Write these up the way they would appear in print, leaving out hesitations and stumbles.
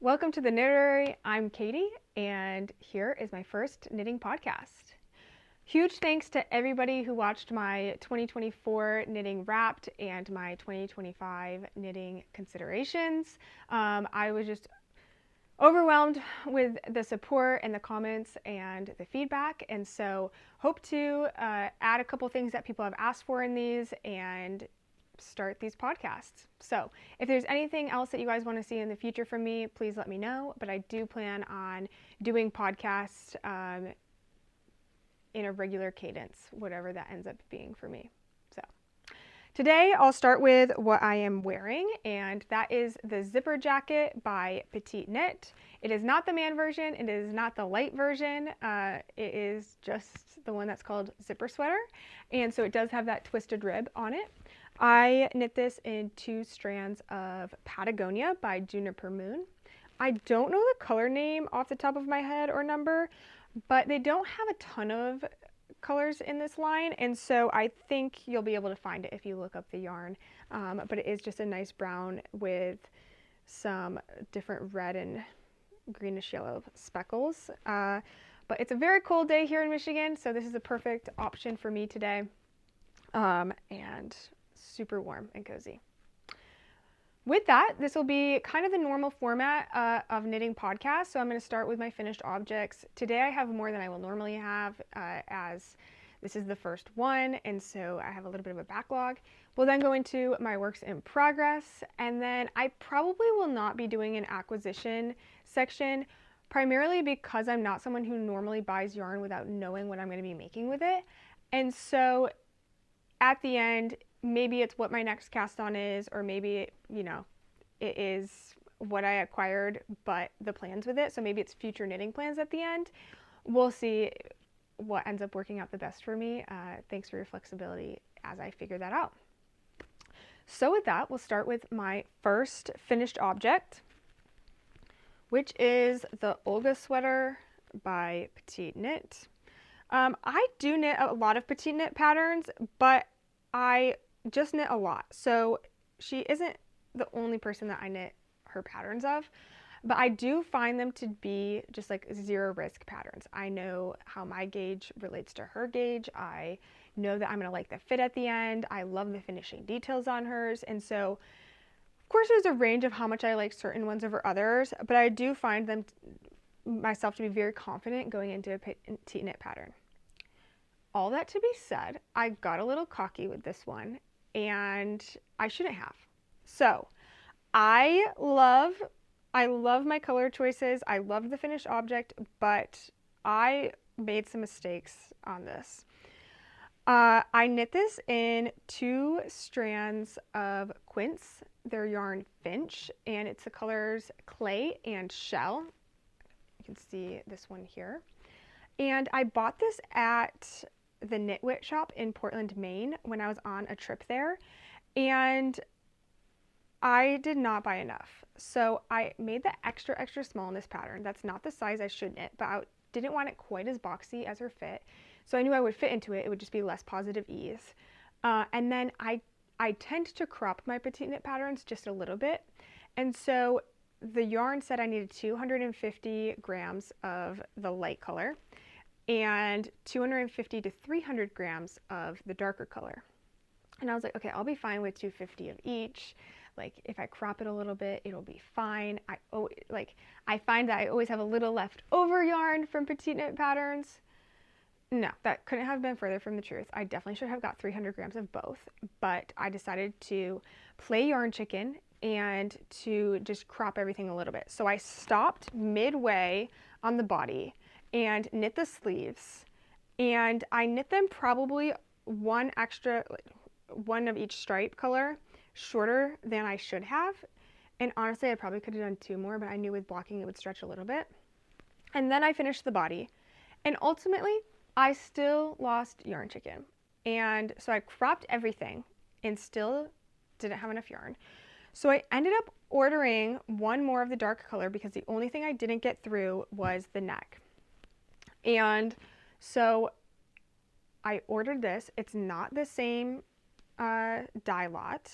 Welcome to the Kniterary. I'm Katie, and here is my first knitting podcast. Huge thanks to everybody who watched my 2024 knitting wrapped and my 2025 knitting considerations. I was just overwhelmed with the support and the comments and the feedback, and so hope to add a couple things that people have asked for in these and start these podcasts. So if there's anything else that you guys want to see in the future from me, please let me know. But I do plan on doing podcasts in a regular cadence, whatever that ends up being for me. So today I'll start with what I am wearing, and that is the zipper jacket by Petite Knit. It is not the man version. It is not the light version. It is just the one that's called zipper sweater. And so it does have that twisted rib on it. I knit this in 2 strands of Patagonia by Juniper Moon. I don't know the color name off the top of my head or number, but they don't have a ton of colors in this line, and so I think you'll be able to find it if you look up the yarn. But it is just a nice brown with some different red and greenish yellow speckles. But it's a very cold day here in Michigan, so this is a perfect option for me today. And super warm and cozy. With that, this will be kind of the normal format of knitting podcast. So I'm going to start with my finished objects. Today I have more than I will normally have, as this is the first one, and so I have a little bit of a backlog. We'll then go into my works in progress, and then I probably will not be doing an acquisition section, primarily because I'm not someone who normally buys yarn without knowing what I'm going to be making with it. And so at the end, maybe it's what my next cast on is, or maybe, it is what I acquired, but the plans with it. So maybe it's future knitting plans at the end. We'll see what ends up working out the best for me. Thanks for your flexibility as I figure that out. So with that, we'll start with my first finished object, which is the Olga Sweater by Petite Knit. I do knit a lot of Petite Knit patterns, but I just knit a lot. So she isn't the only person that I knit her patterns of, but I do find them to be just like zero risk patterns. I know how my gauge relates to her gauge. I know that I'm going to like the fit at the end. I love the finishing details on hers. And so, of course, there's a range of how much I like certain ones over others, but I do find them myself to be very confident going into a Petite Knit pattern. All that to be said, I got a little cocky with this one, and I shouldn't have. So I love my color choices. I love the finished object, but I made some mistakes on this. I knit this in 2 strands of Quince, their yarn Finch, and it's the colors Clay and Shell. You can see this one here. And I bought this at the Knitwit shop in Portland, Maine when I was on a trip there, and I did not buy enough. So I made the extra small in this pattern. That's not the size I should knit, but I didn't want it quite as boxy as her fit. So I knew I would fit into it. It would just be less positive ease. And then I tend to crop my Petite Knit patterns just a little bit. And so the yarn said I needed 250 grams of the light color and 250 to 300 grams of the darker color. And I was like, okay, I'll be fine with 250 of each. Like if I crop it a little bit, it'll be fine. I find that I always have a little left over yarn from Petite Knit patterns. No, that couldn't have been further from the truth. I definitely should have got 300 grams of both, but I decided to play yarn chicken and to just crop everything a little bit. So I stopped midway on the body and knit the sleeves, and I knit them probably one of each stripe color shorter than I should have. And honestly, I probably could have done 2 more, but I knew with blocking it would stretch a little bit. And then I finished the body, and ultimately I still lost yarn chicken. And so I cropped everything and still didn't have enough yarn. So I ended up ordering 1 more of the dark color because the only thing I didn't get through was the neck. And so I ordered this. It's not the same dye lot,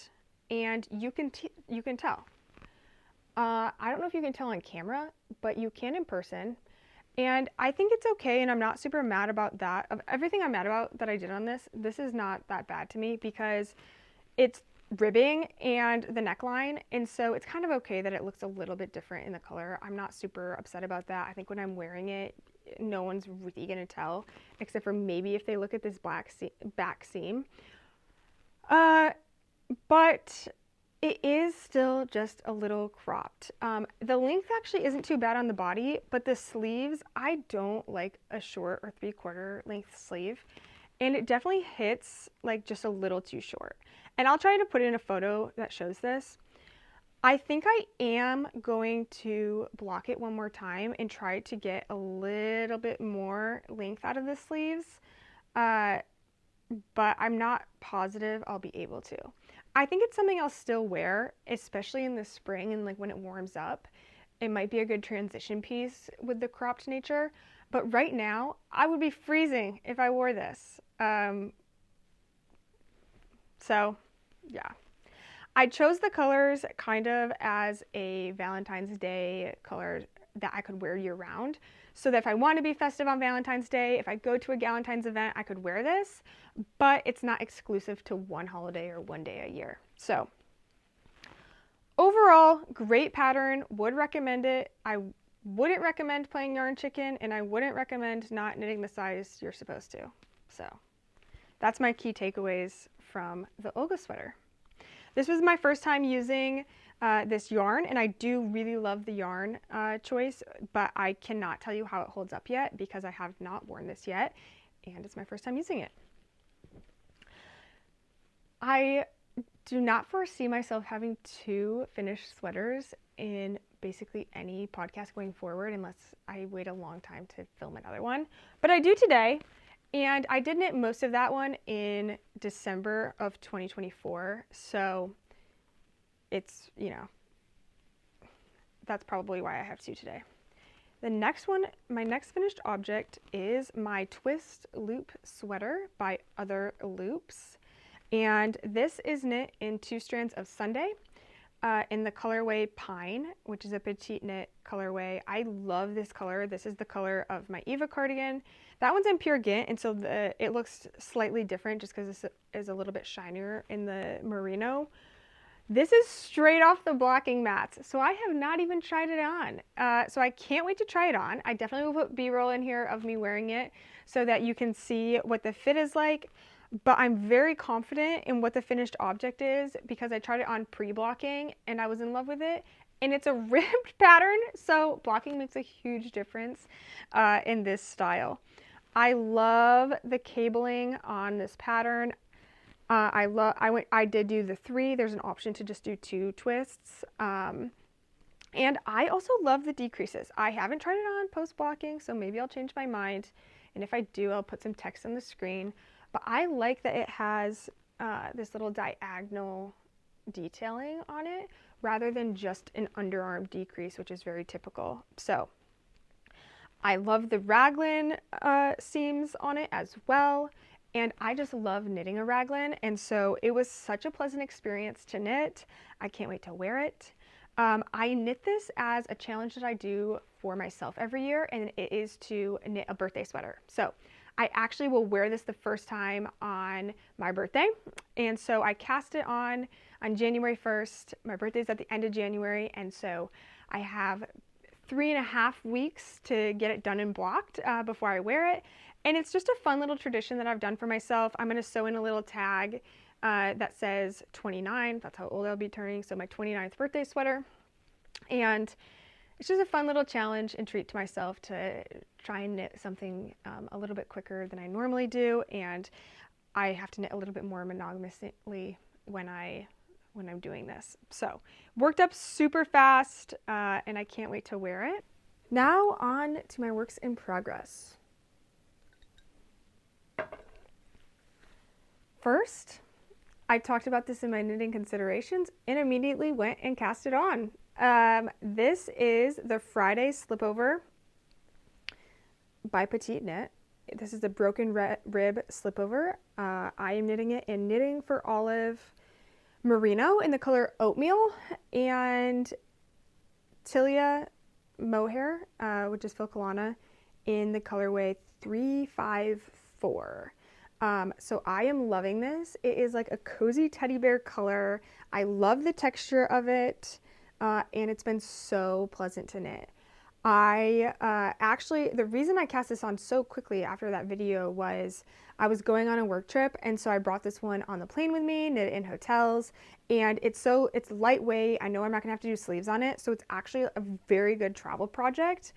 and you can tell. I don't know if you can tell on camera, but you can in person. And I think it's okay, and I'm not super mad about that. Of everything I'm mad about that I did on this is not that bad to me because it's ribbing and the neckline, and so it's kind of okay that it looks a little bit different in the color. I'm not super upset about that. I think when I'm wearing it, no one's really gonna tell, except for maybe if they look at this back seam. But it is still just a little cropped. The length actually isn't too bad on the body, but the sleeves, I don't like a short or 3/4 length sleeve. And it definitely hits like just a little too short. And I'll try to put in a photo that shows this. I think I am going to block it one more time and try to get a little bit more length out of the sleeves. But I'm not positive I'll be able to. I think it's something I'll still wear, especially in the spring and like when it warms up. It might be a good transition piece with the cropped nature, but right now I would be freezing if I wore this. So yeah. I chose the colors kind of as a Valentine's Day color that I could wear year round. So that if I want to be festive on Valentine's Day, if I go to a Galentine's event, I could wear this, but it's not exclusive to one holiday or one day a year. So overall, great pattern, would recommend it. I wouldn't recommend playing yarn chicken, and I wouldn't recommend not knitting the size you're supposed to. So that's my key takeaways from the Olga sweater. This was my first time using this yarn, and I do really love the yarn choice, but I cannot tell you how it holds up yet because I have not worn this yet, and it's my first time using it. I do not foresee myself having 2 finished sweaters in basically any podcast going forward unless I wait a long time to film another one, but I do today. And I did knit most of that one in December of 2024, so it's, you know, that's probably why I have 2 today. The next one, my next finished object is my twist loop sweater by Other Loops. And this is knit in 2 strands of Sunday in the colorway Pine, which is a Petite Knit colorway. I love this color. This is the color of my Eva cardigan. That one's in pure Gint, and so it looks slightly different just because this is a little bit shinier in the Merino. This is straight off the blocking mats, so I have not even tried it on. So I can't wait to try it on. I definitely will put B-roll in here of me wearing it so that you can see what the fit is like. But I'm very confident in what the finished object is because I tried it on pre-blocking and I was in love with it. And it's a ribbed pattern, so blocking makes a huge difference in this style. I love the cabling on this pattern. I did do the 3. There's an option to just do 2 twists. And I also love the decreases. I haven't tried it on post-blocking, so maybe I'll change my mind. And if I do, I'll put some text on the screen. But I like that it has this little diagonal detailing on it rather than just an underarm decrease, which is very typical. So I love the raglan seams on it as well. And I just love knitting a raglan. And so it was such a pleasant experience to knit. I can't wait to wear it. I knit this as a challenge that I do for myself every year, and it is to knit a birthday sweater. So I actually will wear this the first time on my birthday. And so I cast it on January 1st. My birthday is at the end of January, and so I have 3.5 weeks to get it done and blocked before I wear it. And it's just a fun little tradition that I've done for myself. I'm going to sew in a little tag that says 29. That's how old I'll be turning. So my 29th birthday sweater. And it's just a fun little challenge and treat to myself to try and knit something a little bit quicker than I normally do. And I have to knit a little bit more monogamously when I'm doing this. So worked up super fast and I can't wait to wear it. Now on to my works in progress. First, I talked about this in my knitting considerations and immediately went and cast it on. This is the Friday Slipover by Petite Knit. This is a broken rib slipover. I am knitting it in Knitting for Olive Merino in the color Oatmeal, and Tilia mohair, which is Filcolana, in the colorway 354. So I am loving this. It is like a cozy teddy bear color. I love the texture of it, and it's been so pleasant to knit. Actually, the reason I cast this on so quickly after that video was I was going on a work trip, and so I brought this one on the plane with me, knit it in hotels, and it's lightweight. I know I'm not gonna have to do sleeves on it, so it's actually a very good travel project.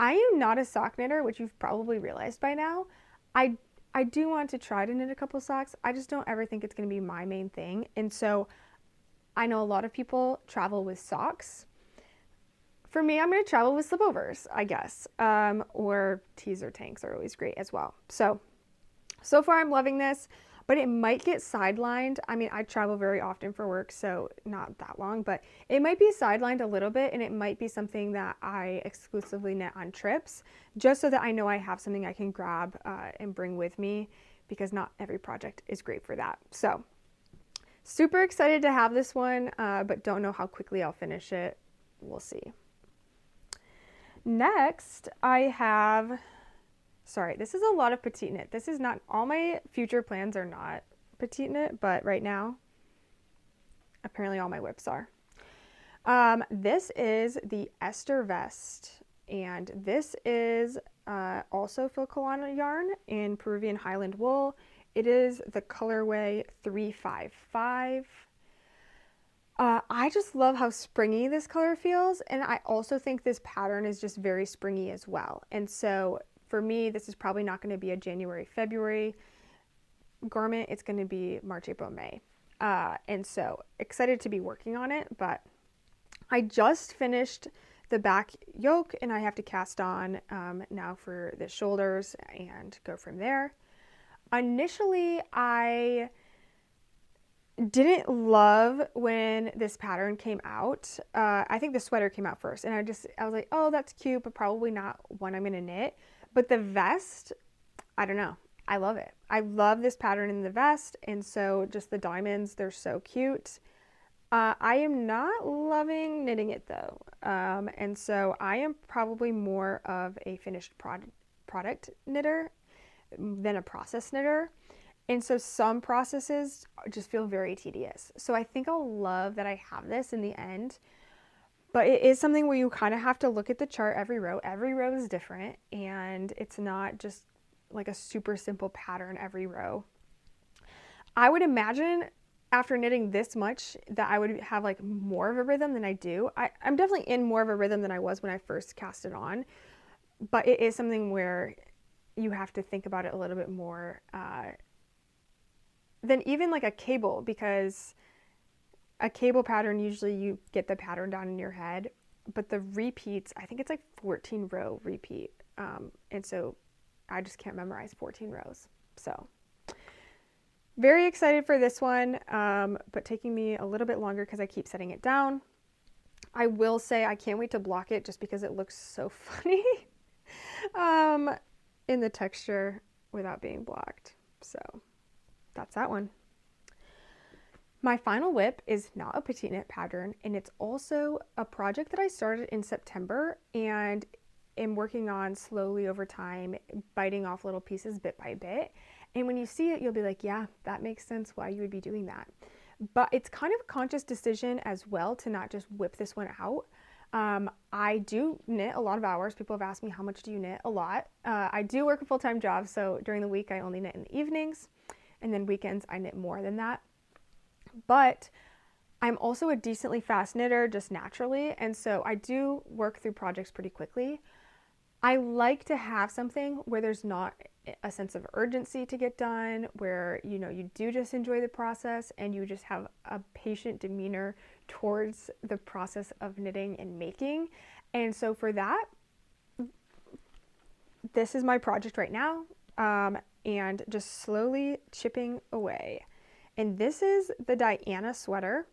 I am not a sock knitter, which you've probably realized by now. I do want to try to knit a couple socks. I just don't ever think it's going to be my main thing. And so I know a lot of people travel with socks. For me, I'm going to travel with slipovers, I guess. Or teaser tanks are always great as well. So far I'm loving this, but it might get sidelined. I mean, I travel very often for work, so not that long, but it might be sidelined a little bit, and it might be something that I exclusively knit on trips, just so that I know I have something I can grab and bring with me, because not every project is great for that. So super excited to have this one, but don't know how quickly I'll finish it. We'll see. Next, I have... Sorry, this is a lot of Petite Knit. This is not, all my future plans are not Petite Knit, but right now, apparently all my whips are. This is the Esther vest, and this is also Filcolana yarn in Peruvian Highland wool. It is the colorway 355. I just love how springy this color feels, and I also think this pattern is just very springy as well. And so for me, this is probably not going to be a January, February garment. It's going to be March, April, May. And so excited to be working on it, but I just finished the back yoke and I have to cast on now for the shoulders and go from there. Initially, I didn't love when this pattern came out. I think the sweater came out first, and I was like, oh, that's cute, but probably not one I'm going to knit. But the vest, I don't know. I love it. I love this pattern in the vest. And so just the diamonds, they're so cute. I am not loving knitting it though. And so I am probably more of a finished product knitter than a process knitter. And so some processes just feel very tedious. So I think I'll love that I have this in the end. But it is something where you kind of have to look at the chart every row. Every row is different, and it's not just like a super simple pattern every row. I would imagine after knitting this much that I would have like more of a rhythm than I do. I'm definitely in more of a rhythm than I was when I first cast it on, but it is something where you have to think about it a little bit more than even like a cable, because a cable pattern, usually you get the pattern down in your head, but the repeats, I think it's like 14 row repeat. And so I just can't memorize 14 rows. So very excited for this one, but taking me a little bit longer because I keep setting it down. I will say I can't wait to block it just because it looks so funny in the texture without being blocked. So that's that one. My final whip is not a Petite Knit pattern, and it's also a project that I started in September and am working on slowly over time, biting off little pieces bit by bit. And when you see it, you'll be like, yeah, that makes sense why you would be doing that. But it's kind of a conscious decision as well to not just whip this one out. I do knit a lot of hours. People have asked me, how much do you knit? A lot. I do work a full-time job, so during the week I only knit in the evenings, and then weekends I knit more than that. But I'm also a decently fast knitter just naturally, and so I do work through projects pretty quickly. I like to have something where there's not a sense of urgency to get done, where you do just enjoy the process and you just have a patient demeanor towards the process of knitting and making. And so for that, this is my project right now, and just slowly chipping away. And this is the Diana sweater.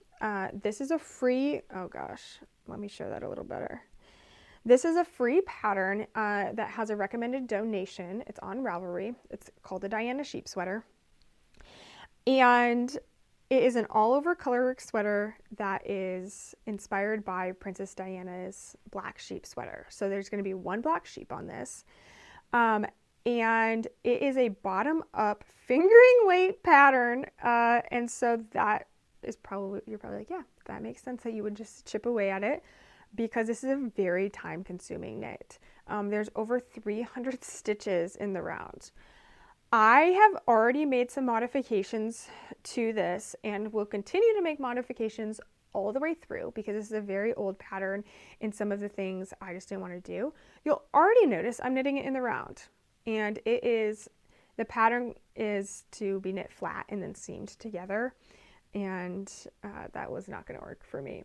This is a free, oh gosh, let me show that a little better. This is a free pattern that has a recommended donation. It's on Ravelry. It's called the Diana sheep sweater. And It is an all-over colorwork sweater that is inspired by Princess Diana's black sheep sweater. So there's going to be one black sheep on this. And it is a bottom-up fingering weight pattern. And so that is probably, you're probably like, yeah, that makes sense that you would just chip away at it, because this is a very time-consuming knit. There's over 300 stitches in the round. I have already made some modifications to this and will continue to make modifications all the way through, because this is a very old pattern and some of the things I just didn't want to do. You'll already notice I'm knitting it in the round, and the pattern is to be knit flat and then seamed together, and that was not going to work for me.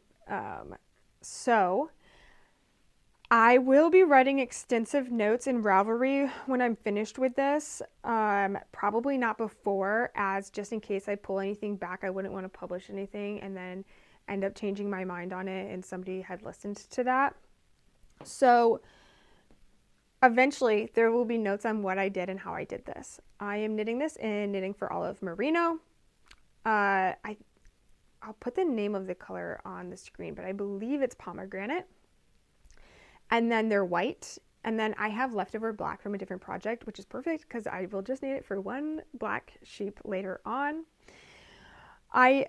So I will be writing extensive notes in Ravelry when I'm finished with this. Probably not before, as just in case I pull anything back, I wouldn't want to publish anything and then end up changing my mind on it and somebody had listened to that. So eventually there will be notes on what I did and how I did this. I am knitting this in Knitting for Olive Merino. I'll put the name of the color on the screen, but I believe it's pomegranate. And then they're white. And then I have leftover black from a different project, which is perfect because I will just need it for one black sheep later on. I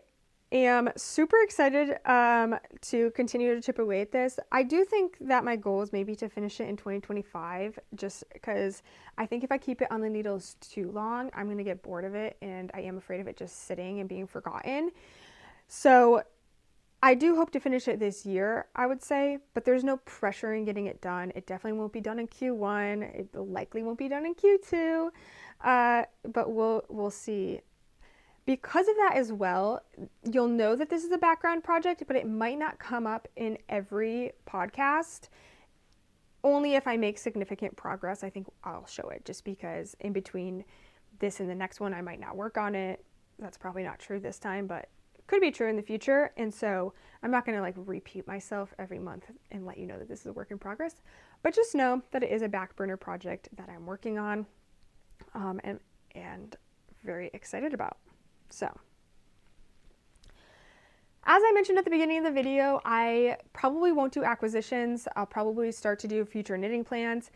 am super excited to continue to chip away at this. I do think that my goal is maybe to finish it in 2025, just because I think if I keep it on the needles too long, I'm going to get bored of it, and I am afraid of it just sitting and being forgotten. So I do hope to finish it this year, I would say, but there's no pressure in getting it done. It definitely won't be done in Q1. It likely won't be done in Q2, but we'll see. Because of that as well, you'll know that this is a background project, but it might not come up in every podcast. Only if I make significant progress, I think I'll show it, just because in between this and the next one, I might not work on it. That's probably not true this time, but could be true in the future. And so I'm not going to like repeat myself every month and let you know that this is a work in progress, but just know that it is a back burner project that I'm working on, and very excited about. So as I mentioned at the beginning of the video, I probably won't do acquisitions. I'll probably start to do future knitting plans.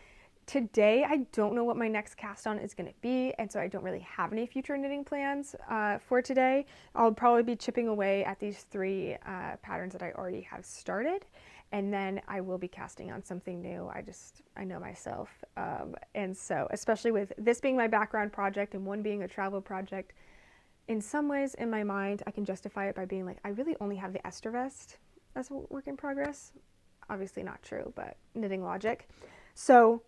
Today, I don't know what my next cast on is going to be, and so I don't really have any future knitting plans for today. I'll probably be chipping away at these 3 patterns that I already have started, and then I will be casting on something new. I know myself, and so especially with this being my background project and one being a travel project, in some ways in my mind, I can justify it by being like, I really only have the Esther vest as a work in progress. Obviously not true, but knitting logic. So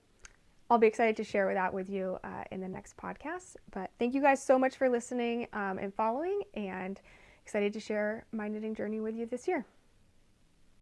I'll be excited to share that with you in the next podcast. But thank you guys so much for listening and following, and excited to share my knitting journey with you this year.